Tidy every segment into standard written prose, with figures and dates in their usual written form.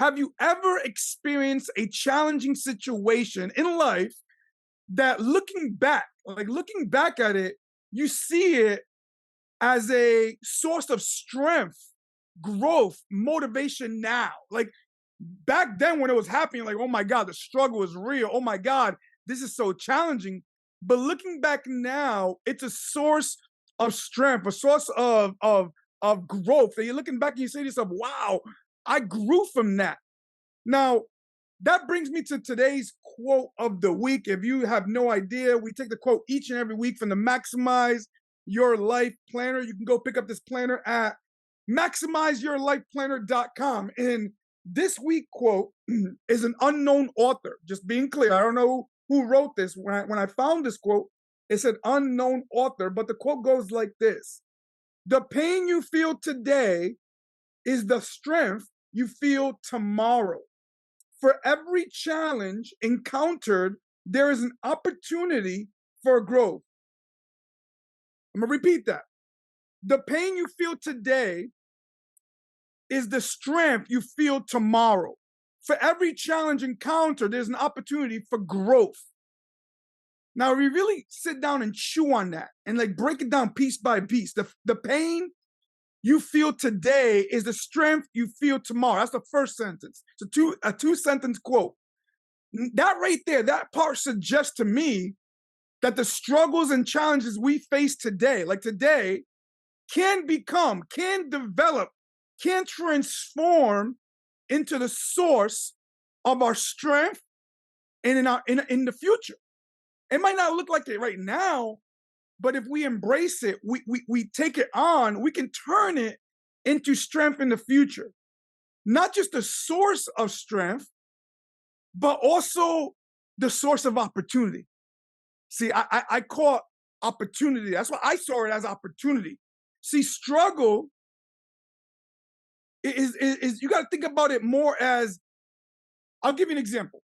Have you ever experienced a challenging situation in life that looking back at it, you see it as a source of strength, growth, motivation now? Like back then when it was happening, like, oh my God, the struggle is real. Oh my God, this is so challenging. But looking back now, it's a source of strength, a source of growth. And you're looking back and you say to yourself, wow, I grew from that. Now, that brings me to today's quote of the week. If you have no idea, we take the quote each and every week from the Maximize Your Life Planner. You can go pick up this planner at maximizeyourlifeplanner.com. And this week quote is an unknown author. Just being clear, I don't know who wrote this. When I found this quote, it said unknown author, but the quote goes like this: the pain you feel today is the strength you feel tomorrow. For every challenge encountered, there is an opportunity for growth. I'm going to repeat that. The pain you feel today is the strength you feel tomorrow. For every challenge encountered, there's an opportunity for growth. Now, if you really sit down and chew on that and like break it down piece by piece, the pain you feel today is the strength you feel tomorrow. That's the first sentence. It's a two-sentence quote. That right there, that part suggests to me that the struggles and challenges we face today, like today, can develop, can transform into the source of our strength and in the future. It might not look like it right now, but if we embrace it, we take it on, we can turn it into strength in the future. Not just the source of strength, but also the source of opportunity. See, I call it opportunity. That's why I saw it as opportunity. See, struggle is you got to think about it more as, I'll give you an example.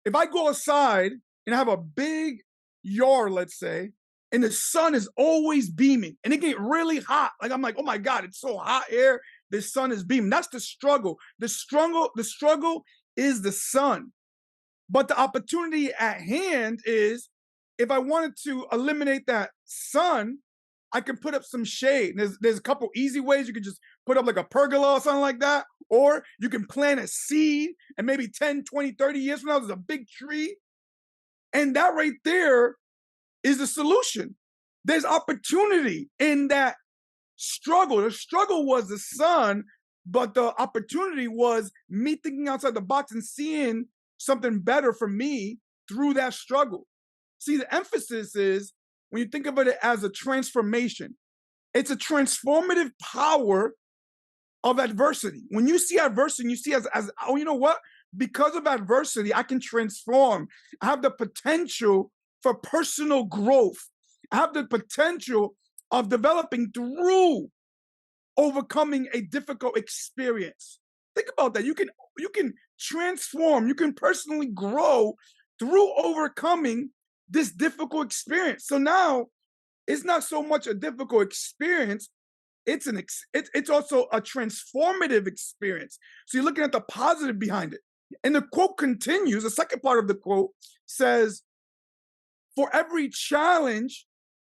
If I go outside and I have a big yard, let's say, and the sun is always beaming and it get really hot. Like I'm like, oh my God, it's so hot here. The sun is beaming. That's the struggle. The struggle is the sun. But the opportunity at hand is, if I wanted to eliminate that sun, I can put up some shade. There's a couple easy ways. You could just put up like a pergola or something like that. Or you can plant a seed and maybe 10, 20, 30 years from now, there's a big tree. And that right there is the solution. There's opportunity in that struggle. The struggle was the sun, but the opportunity was me thinking outside the box and seeing something better for me through that struggle. See, the emphasis is when you think of it as a transformation, it's a transformative power of adversity. When you see adversity, you see as oh, you know what? Because of adversity, I can transform. I have the potential for personal growth. I have the potential of developing through overcoming a difficult experience. Think about that. You can transform, you can personally grow through overcoming this difficult experience. So now it's not so much a difficult experience, it's also a transformative experience. So you're looking at the positive behind it. And the quote continues, the second part of the quote says, for every challenge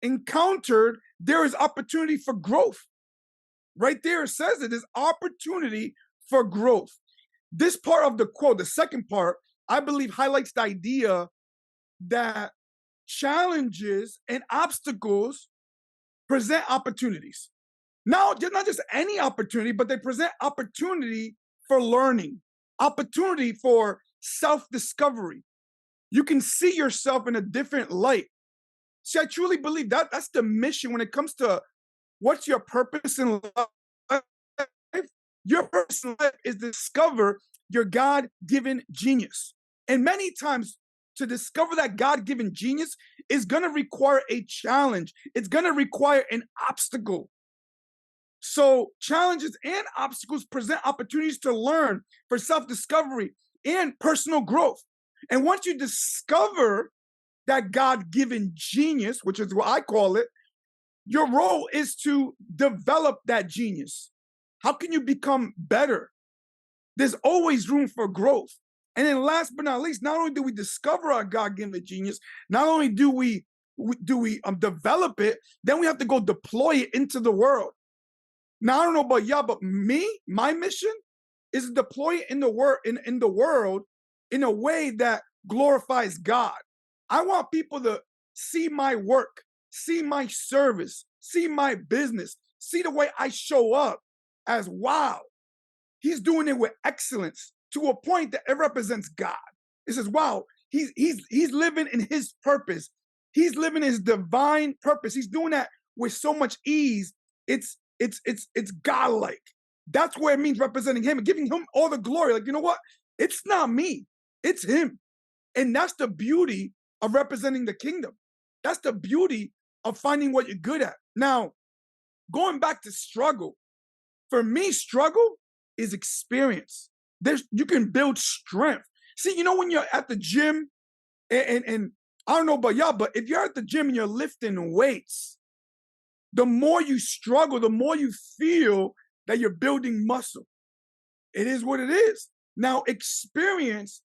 encountered, there is opportunity for growth. Right there, it says it is opportunity for growth. This part of the quote, the second part, I believe highlights the idea that challenges and obstacles present opportunities. Now, not just any opportunity, but they present opportunity for learning, opportunity for self-discovery. You can see yourself in a different light. See, I truly believe that that's the mission when it comes to what's your purpose in life. Your purpose in life is to discover your God-given genius. And many times to discover that God-given genius is going to require a challenge. It's going to require an obstacle. So challenges and obstacles present opportunities to learn for self-discovery and personal growth. And once you discover that God-given genius, which is what I call it, your role is to develop that genius. How can you become better? There's always room for growth. And then last but not least, not only do we discover our God-given genius, not only do we develop it, then we have to go deploy it into the world. Now, I don't know about y'all, but my mission is to deploy it in the world in a way that glorifies God. I want people to see my work, see my service, see my business, see the way I show up as wow. He's doing it with excellence to a point that it represents God. It says, wow, he's living in his purpose. He's living his divine purpose. He's doing that with so much ease. It's godlike. That's where it means representing him and giving him all the glory. Like, you know what? It's not me. It's him. And that's the beauty of representing the kingdom. That's the beauty of finding what you're good at. Now, going back to struggle, for me, struggle is experience. You can build strength. See, you know, when you're at the gym, and I don't know about y'all, but if you're at the gym and you're lifting weights, the more you struggle, the more you feel that you're building muscle. It is what it is. Now, experience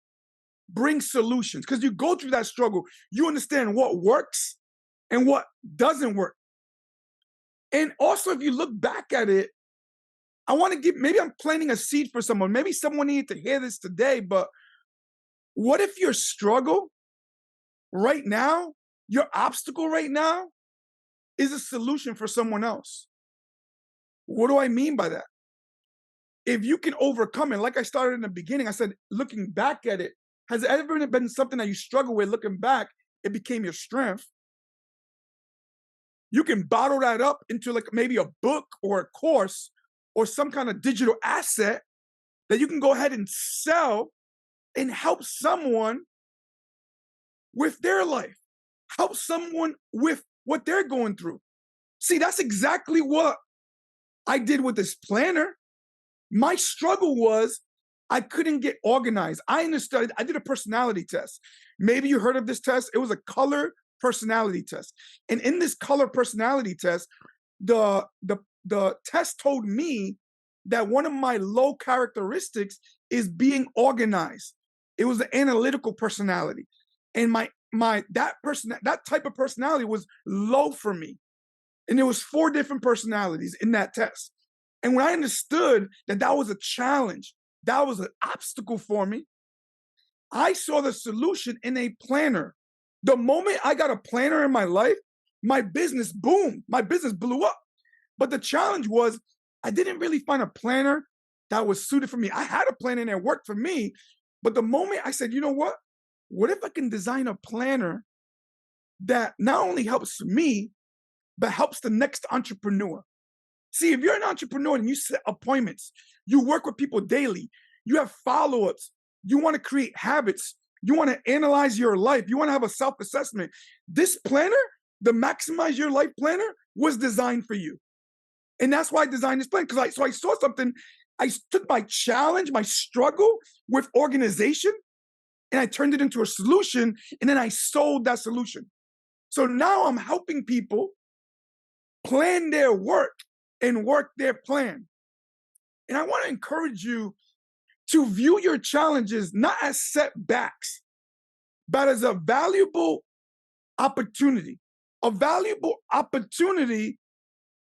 brings solutions because you go through that struggle. You understand what works and what doesn't work. And also, if you look back at it, I want to maybe I'm planting a seed for someone. Maybe someone needed to hear this today, but what if your struggle right now, your obstacle right now, is a solution for someone else? What do I mean by that? If you can overcome it, like I started in the beginning, I said, looking back at it, has it ever been something that you struggle with? Looking back, it became your strength. You can bottle that up into like maybe a book or a course or some kind of digital asset that you can go ahead and sell and help someone with their life, help someone with what they're going through. See, that's exactly what I did with this planner. My struggle was I couldn't get organized. I understood. I did a personality test. Maybe you heard of this test. It was a color personality test. And in this color personality test, the test told me that one of my low characteristics is being organized. It was the analytical personality. And that type of personality was low for me. And there was 4 different personalities in that test. And when I understood that that was a challenge, that was an obstacle for me, I saw the solution in a planner. The moment I got a planner in my life, my business boomed. My business blew up. But the challenge was I didn't really find a planner that was suited for me. I had a planner that worked for me. But the moment I said, you know what? What if I can design a planner that not only helps me, but helps the next entrepreneur? See, if you're an entrepreneur and you set appointments, you work with people daily, you have follow-ups, you want to create habits, you want to analyze your life, you want to have a self-assessment. This planner, the Maximize Your Life planner, was designed for you. And that's why I designed this plan, because I saw something, I took my challenge, my struggle with organization, and I turned it into a solution, and then I sold that solution. So now I'm helping people plan their work and work their plan. And I want to encourage you to view your challenges not as setbacks, but as a valuable opportunity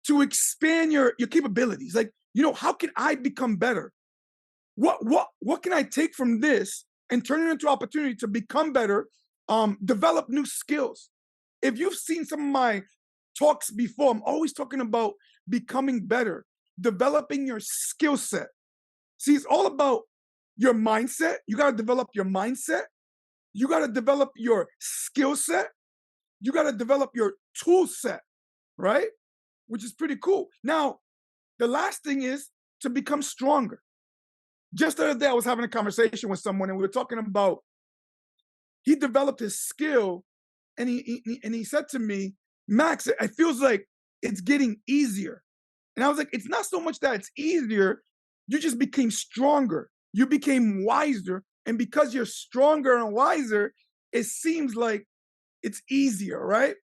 to expand your capabilities. Like, you know, how can I become better? What can I take from this and turn it into opportunity to become better, develop new skills? If you've seen some of my talks before, I'm always talking about becoming better, developing your skill set. See, it's all about your mindset. You got to develop your mindset. You got to develop your skill set. You got to develop your tool set, right? Which is pretty cool. Now, the last thing is to become stronger. Just the other day, I was having a conversation with someone, and we were talking about, he developed his skill, and he said to me, Max, it feels like it's getting easier. And I was like, it's not so much that it's easier, you just became stronger. You became wiser. And because you're stronger and wiser, it seems like it's easier, right?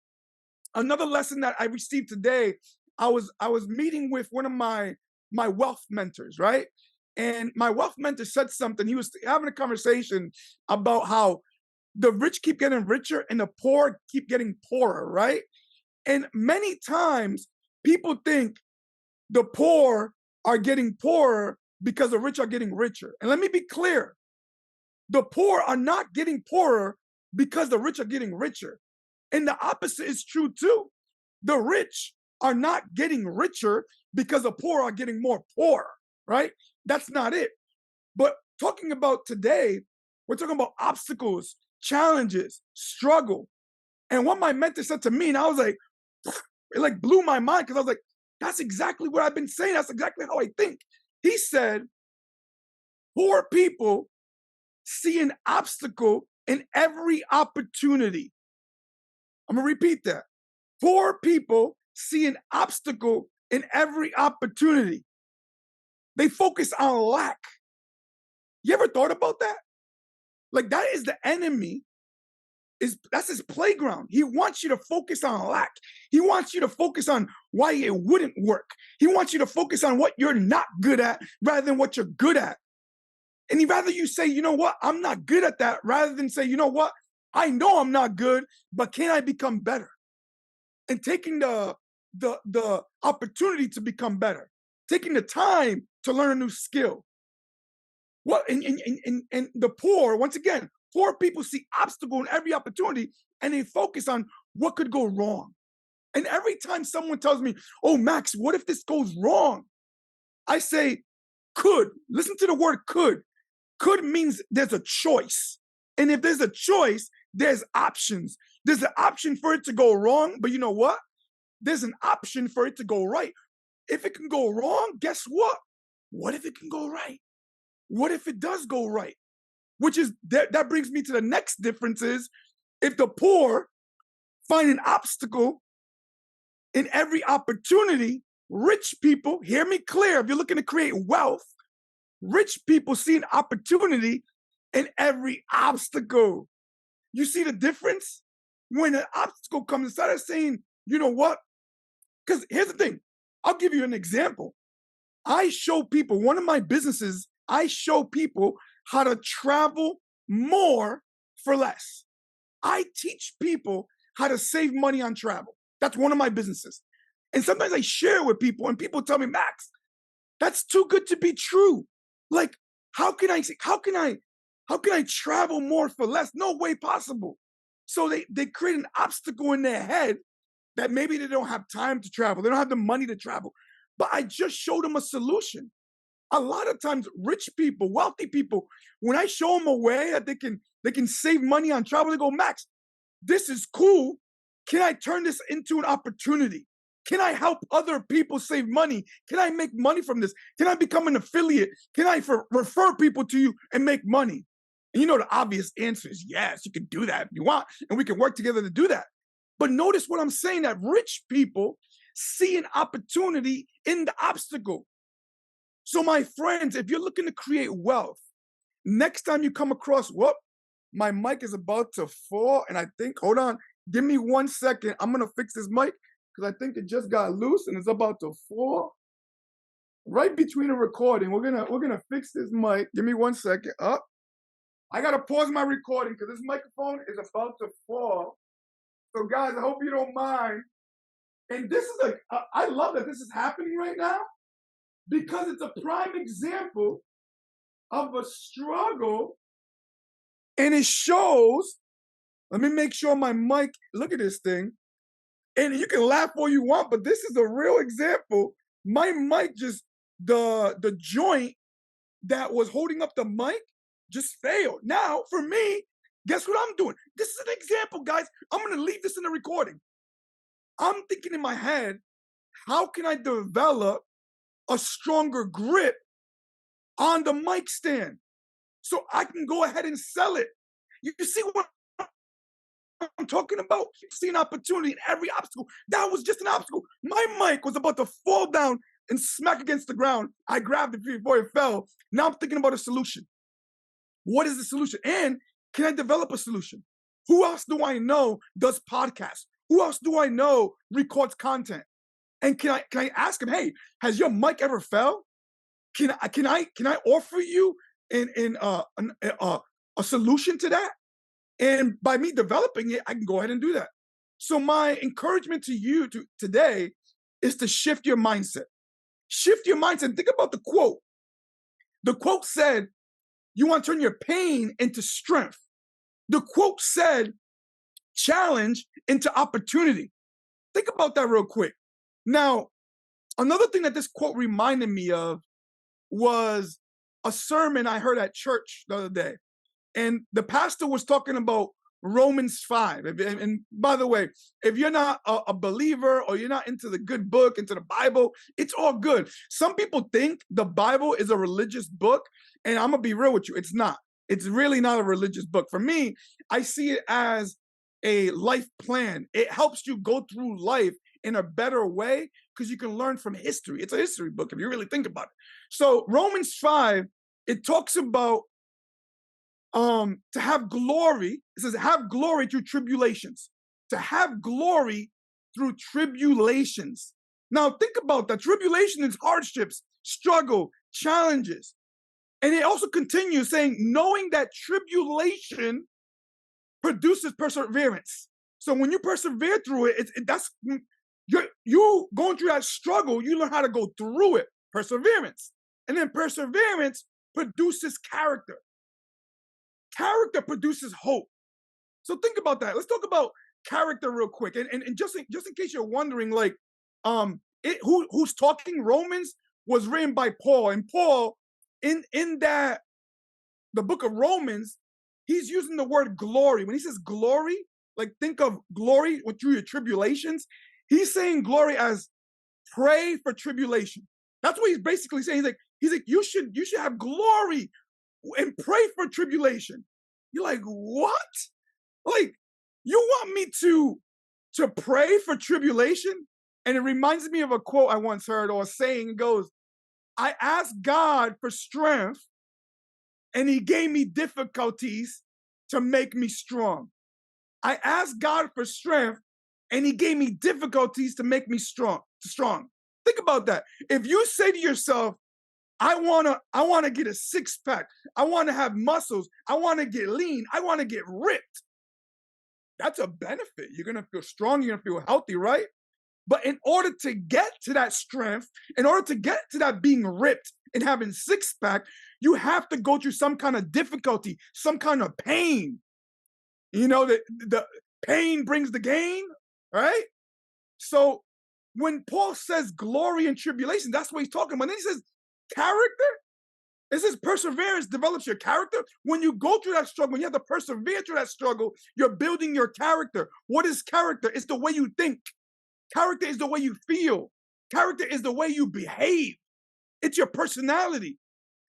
Another lesson that I received today, I was meeting with one of my wealth mentors, right? And my wealth mentor said something. He was having a conversation about how the rich keep getting richer and the poor keep getting poorer, right? And many times people think the poor are getting poorer because the rich are getting richer. And let me be clear, the poor are not getting poorer because the rich are getting richer. And the opposite is true too. The rich are not getting richer because the poor are getting more poor, right? That's not it. But talking about today, we're talking about obstacles, challenges, struggle. And what my mentor said to me, and I was like, it like blew my mind because I was like, that's exactly what I've been saying. That's exactly how I think. He said, poor people see an obstacle in every opportunity. I'm going to repeat that. Poor people see an obstacle in every opportunity. They focus on lack. You ever thought about that? Like that is the enemy. That's his playground. He wants you to focus on lack. He wants you to focus on why it wouldn't work. He wants you to focus on what you're not good at rather than what you're good at. And he'd rather you say, you know what, I'm not good at that, rather than say, you know what, I know I'm not good, but can I become better? And taking the opportunity to become better, taking the time to learn a new skill. What and the poor, once again, poor people see obstacle in every opportunity and they focus on what could go wrong. And every time someone tells me, oh, Max, what if this goes wrong? I say, could. Listen to the word could. Could means there's a choice. And if there's a choice, there's options. There's an option for it to go wrong, but you know what? There's an option for it to go right. If it can go wrong, guess what? What if it can go right? What if it does go right? Which is, that brings me to the next difference is, if the poor find an obstacle in every opportunity, rich people, hear me clear, if you're looking to create wealth, rich people see an opportunity in every obstacle. You see the difference? When an obstacle comes, instead of saying, you know what? Because here's the thing, I'll give you an example. I show people, one of my businesses, I show people how to travel more for less. I teach people how to save money on travel. That's one of my businesses. And sometimes I share with people and people tell me, Max, that's too good to be true. Like, how can I travel more for less? No way possible. So they create an obstacle in their head that maybe they don't have time to travel. They don't have the money to travel. But I just showed them a solution. A lot of times, rich people, wealthy people, when I show them a way that they can save money on travel, they go, Max, this is cool. Can I turn this into an opportunity? Can I help other people save money? Can I make money from this? Can I become an affiliate? Can I refer people to you and make money? And you know the obvious answer is yes, you can do that if you want, and we can work together to do that. But notice what I'm saying, that rich people see an opportunity in the obstacle. So my friends, if you're looking to create wealth, next time you come across, whoop, my mic is about to fall, and I think, hold on, give me 1 second. I'm gonna fix this mic because I think it just got loose and it's about to fall. Right between the recording, we're gonna fix this mic. Give me 1 second. Up. I gotta pause my recording because this microphone is about to fall. So guys, I hope you don't mind. And this is I love that this is happening right now because it's a prime example of a struggle, and it shows, let me make sure my mic, look at this thing, and you can laugh all you want, but this is a real example. My mic just, the joint that was holding up the mic just failed. Now, for me, guess what I'm doing? This is an example, guys. I'm gonna leave this in the recording. I'm thinking in my head, how can I develop a stronger grip on the mic stand so I can go ahead and sell it? You see what I'm talking about? See an opportunity in every obstacle. That was just an obstacle. My mic was about to fall down and smack against the ground. I grabbed it before it fell. Now I'm thinking about a solution. What is the solution? And can I develop a solution? Who else do I know does podcasts? Who else do I know records content? And can I ask him, hey, has your mic ever fell? can I offer you a solution to that? And by me developing it, I can go ahead and do that. So my encouragement to you today is to shift your mindset. Shift your mindset. Think about the quote. The quote said, you want to turn your pain into strength. The quote said, challenge into opportunity. Think about that real quick. Now, another thing that this quote reminded me of was a sermon I heard at church the other day. And the pastor was talking about Romans 5. And by the way, if you're not a believer or you're not into the good book, into the Bible, it's all good. Some people think the Bible is a religious book, and I'm going to be real with you. It's not. It's really not a religious book. For me, I see it as a life plan. It helps you go through life in a better way because you can learn from history. It's a history book if you really think about it. So Romans 5, it talks about to have glory. It says have glory through tribulations. To have glory through tribulations. Now think about that. Tribulation is hardships, struggle, challenges. And it also continues saying, knowing that tribulation produces perseverance. So when you persevere through it, that's you going through that struggle, you learn how to go through it. Perseverance. And then perseverance produces character. Character produces hope. So think about that. Let's talk about character real quick. And just in case you're wondering, like, who's talking? Romans was written by Paul. And Paul, in that the book of Romans, he's using the word glory. When he says glory, like think of glory through your tribulations. He's saying glory as pray for tribulation. That's what he's basically saying. He's like you should have glory and pray for tribulation. You're like, what? Like, you want me to pray for tribulation? And it reminds me of a quote I once heard, or a saying. It goes, I asked God for strength and he gave me difficulties to make me strong. I asked God for strength and he gave me difficulties to make me strong. Think about that. If you say to yourself, I wanna get a six-pack, I wanna have muscles, I wanna get lean, I wanna get ripped, that's a benefit. You're gonna feel strong, you're gonna feel healthy, right? But in order to get to that strength, in order to get to that being ripped and having six-pack, you have to go through some kind of difficulty, some kind of pain. You know, the pain brings the gain, right? So when Paul says glory and tribulation, that's what he's talking about. Then he says character. It says perseverance develops your character. When you go through that struggle, when you have to persevere through that struggle, you're building your character. What is character? It's the way you think. Character is the way you feel. Character is the way you behave. It's your personality.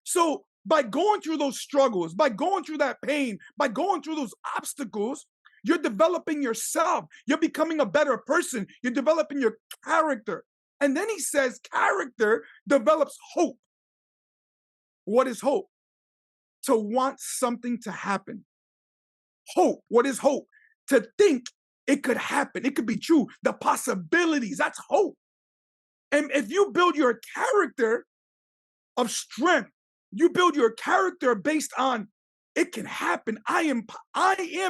So by going through those struggles, by going through that pain, by going through those obstacles, you're developing yourself. You're becoming a better person. You're developing your character. And then he says character develops hope. What is hope? To want something to happen. Hope. What is hope? To think it could happen. It could be true. The possibilities. That's hope. And if you build your character of strength, you build your character based on it can happen. I am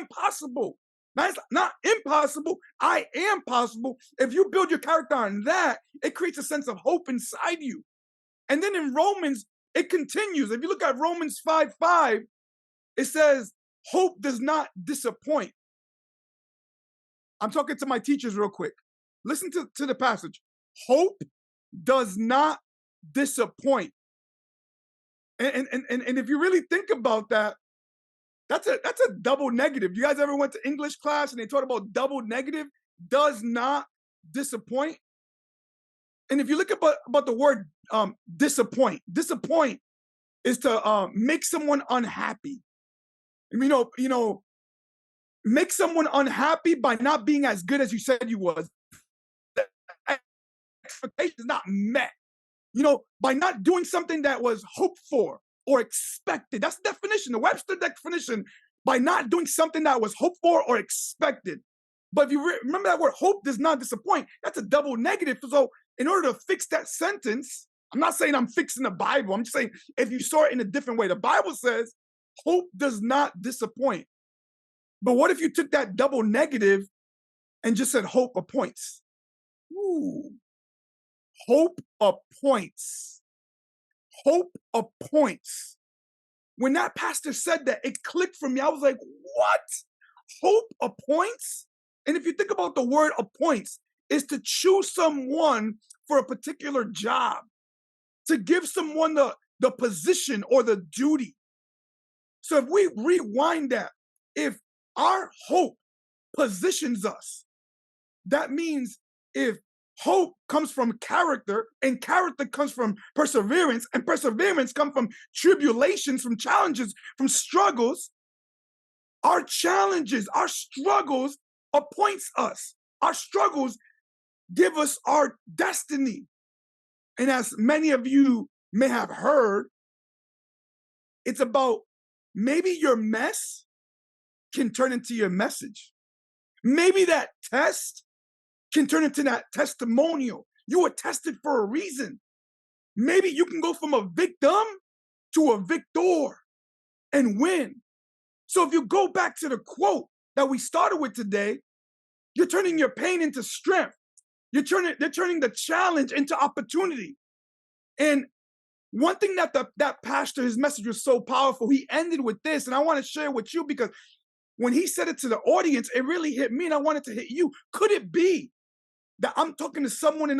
possible. Now, it's not impossible. I am possible. If you build your character on that, it creates a sense of hope inside you. And then in Romans, it continues. If you look at Romans 5:5, it says, hope does not disappoint. I'm talking to my teachers real quick. Listen to the passage. Hope does not disappoint. And if you really think about that, that's a double negative. You guys ever went to English class and they taught about double negative? Does not disappoint. And if you look about the word disappoint is to make someone unhappy. You know, make someone unhappy by not being as good as you said you was. The expectation is not met. You know, by not doing something that was hoped for or expected. That's the definition, the Webster definition, by not doing something that was hoped for or expected. But if you remember that word, hope does not disappoint, that's a double negative. So in order to fix that sentence, I'm not saying I'm fixing the Bible. I'm just saying if you saw it in a different way. The Bible says hope does not disappoint. But what if you took that double negative and just said hope appoints? Ooh, hope appoints. Hope appoints. When that pastor said that, it clicked for me. I was like, what? Hope appoints? And if you think about the word appoints, is to choose someone for a particular job, to give someone the position or the duty. So if we rewind that, if our hope positions us, that means if hope comes from character and character comes from perseverance and perseverance comes from tribulations, from challenges, from struggles, our challenges, our struggles appoints us. Our struggles give us our destiny. And as many of you may have heard, it's about maybe your mess can turn into your message. Maybe that test can turn into that testimonial. You were tested for a reason. Maybe you can go from a victim to a victor and win. So if you go back to the quote that we started with today, you're turning your pain into strength. They're turning the challenge into opportunity. And one thing that pastor, his message was so powerful. He ended with this, and I want to share with you because when he said it to the audience, it really hit me, and I wanted to hit you. Could it be that I'm talking to someone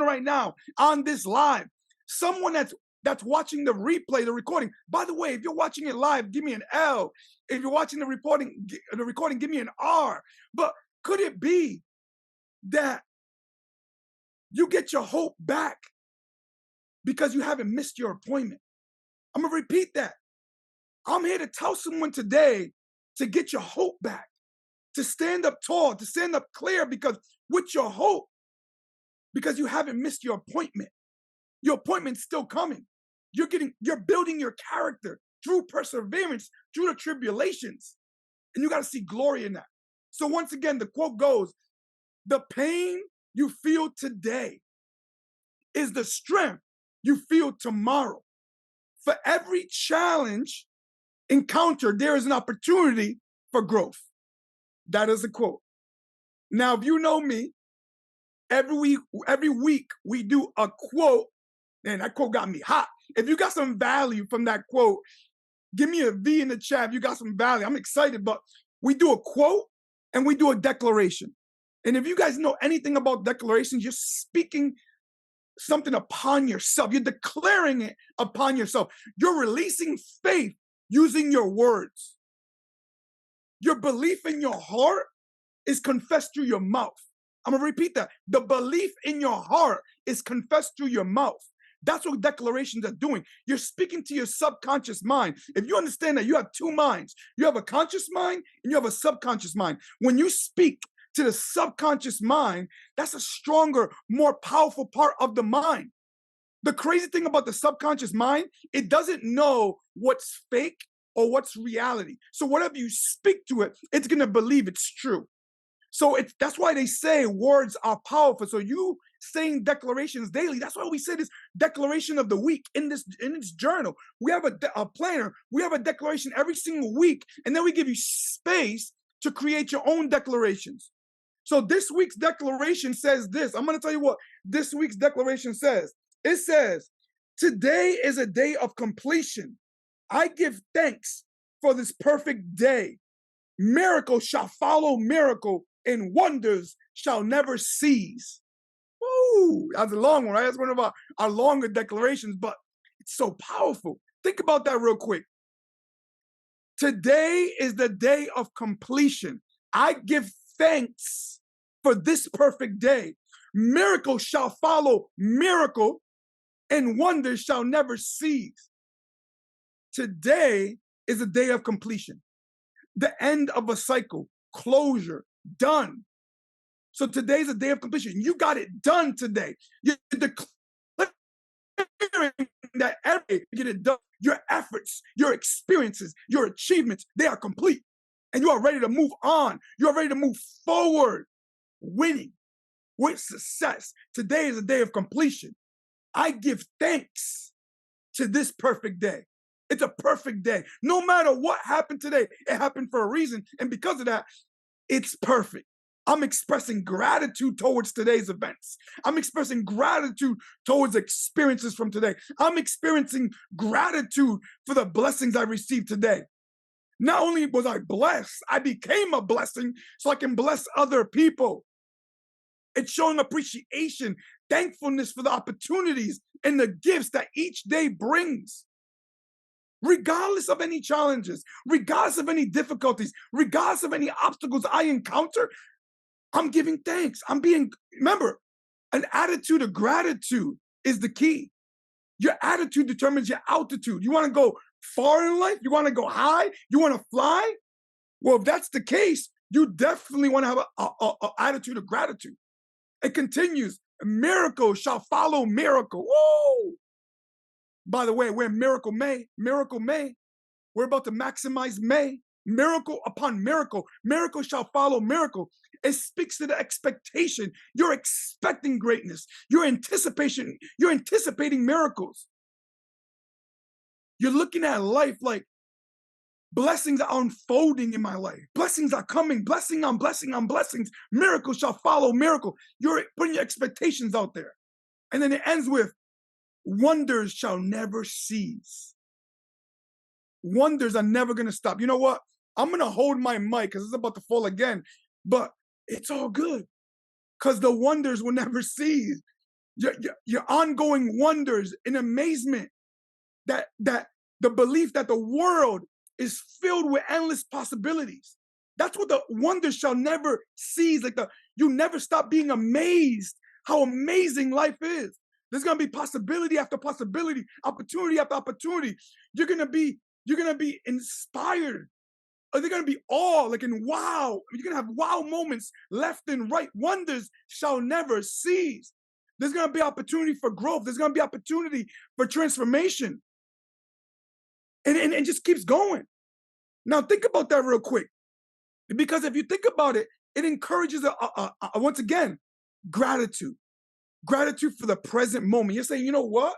right now on this live, someone that's watching the replay, the recording? By the way, if you're watching it live, give me an L. If you're watching the recording, give me an R. But could it be that you get your hope back because you haven't missed your appointment? I'm gonna repeat that. I'm here to tell someone today to get your hope back, to stand up tall, to stand up clear, because with your hope, because you haven't missed your appointment. Your appointment's still coming. You're building your character through perseverance, through the tribulations. And you got to see glory in that. So once again, the quote goes, the pain you feel today is the strength you feel tomorrow. For every challenge encountered, there is an opportunity for growth. That is a quote. Now, if you know me, every week we do a quote, and that quote got me hot. If you got some value from that quote, give me a V in the chat if you got some value. I'm excited, but we do a quote and we do a declaration. And if you guys know anything about declarations, you're speaking something upon yourself. You're declaring it upon yourself. You're releasing faith using your words. Your belief in your heart is confessed through your mouth. I'm going to repeat that. The belief in your heart is confessed through your mouth. That's what declarations are doing. You're speaking to your subconscious mind. If you understand that you have two minds, you have a conscious mind and you have a subconscious mind. When you speak to the subconscious mind, that's a stronger, more powerful part of the mind. The crazy thing about the subconscious mind, it doesn't know what's fake or what's reality. So whatever you speak to it, it's going to believe it's true. So that's why they say words are powerful. So you saying declarations daily, that's why we say this declaration of the week in this journal. We have a planner. We have a declaration every single week, and then we give you space to create your own declarations. So this week's declaration says this. I'm going to tell you what this week's declaration says. It says, today is a day of completion. I give thanks for this perfect day. Miracle shall follow miracle, and wonders shall never cease. Woo! That's a long one, right? That's one of our longer declarations, but it's so powerful. Think about that real quick. Today is the day of completion. I give thanks for this perfect day. Miracle shall follow miracle, and wonders shall never cease. Today is a day of completion. The end of a cycle, closure, done. So today's a day of completion. You got it done today. You're declaring that every day you get it done. Your efforts, your experiences, your achievements, they are complete. And you are ready to move on. You are ready to move forward, winning with success. Today is a day of completion. I give thanks to this perfect day. It's a perfect day. No matter what happened today, it happened for a reason. And because of that, it's perfect. I'm expressing gratitude towards today's events. I'm expressing gratitude towards experiences from today. I'm experiencing gratitude for the blessings I received today. Not only was I blessed, I became a blessing so I can bless other people. It's showing appreciation, thankfulness for the opportunities and the gifts that each day brings. Regardless of any challenges, regardless of any difficulties, regardless of any obstacles I encounter, I'm giving thanks. Remember, an attitude of gratitude is the key. Your attitude determines your altitude. You want to go far in life? You want to go high? You want to fly? Well, if that's the case, you definitely want to have an attitude of gratitude. It continues, miracle shall follow miracle. Whoa! By the way, we're in Miracle May. We're about to maximize May. Miracle upon miracle. Miracle shall follow miracle. It speaks to the expectation. You're expecting greatness. You're anticipating miracles. You're looking at life like blessings are unfolding in my life. Blessings are coming. Blessing on blessing on blessings. Miracle shall follow miracle. You're putting your expectations out there. And then it ends with, wonders shall never cease. Wonders are never going to stop. You know what? I'm going to hold my mic because it's about to fall again. But it's all good because the wonders will never cease. Your ongoing wonders and amazement, that the belief that the world is filled with endless possibilities. That's what the wonders shall never cease. You never stop being amazed how amazing life is. There's gonna be possibility after possibility, opportunity after opportunity. You're gonna be inspired. Or they're gonna be awe, like in wow. You're gonna have wow moments left and right. Wonders shall never cease. There's gonna be opportunity for growth. There's gonna be opportunity for transformation. And it just keeps going. Now think about that real quick. Because if you think about it, it encourages, once again, gratitude. Gratitude for the present moment. You're saying, you know what?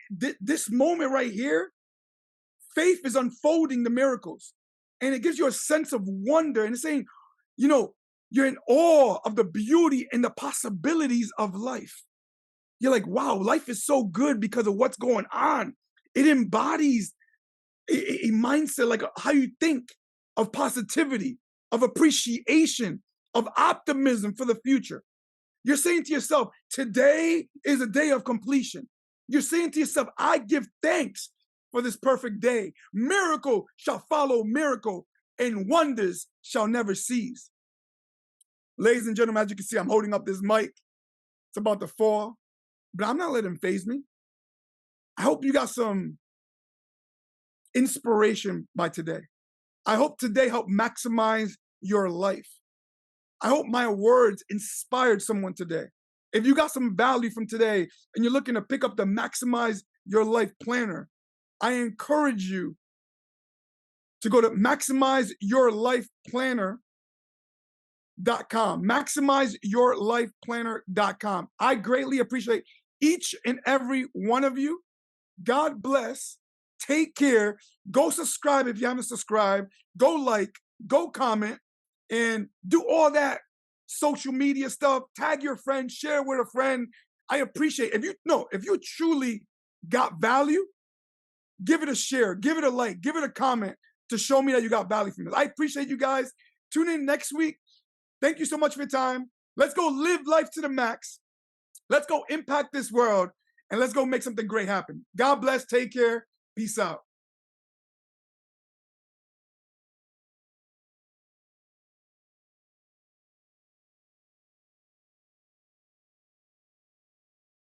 This moment right here, faith is unfolding the miracles. And it gives you a sense of wonder. And it's saying, you're in awe of the beauty and the possibilities of life. You're like, wow, life is so good because of what's going on. It embodies a mindset, like how you think of positivity, of appreciation, of optimism for the future. You're saying to yourself, today is a day of completion. You're saying to yourself, I give thanks for this perfect day. Miracle shall follow miracle, and wonders shall never cease. Ladies and gentlemen, as you can see, I'm holding up this mic. It's about to fall, but I'm not letting it faze me. I hope you got some inspiration by today. I hope today helped maximize your life. I hope my words inspired someone today. If you got some value from today and you're looking to pick up the Maximize Your Life Planner, I encourage you to go to maximizeyourlifeplanner.com. Maximizeyourlifeplanner.com. I greatly appreciate each and every one of you. God bless. Take care. Go subscribe if you haven't subscribed. Go like, go comment, and do all that social media stuff. Tag your friend, share with a friend. I appreciate it. If you truly got value, give it a share, give it a like, give it a comment to show me that you got value from this. I appreciate you guys. Tune in next week. Thank you so much for your time. Let's go live life to the max. Let's go impact this world, and let's go make something great happen. God bless. Take care. Peace out.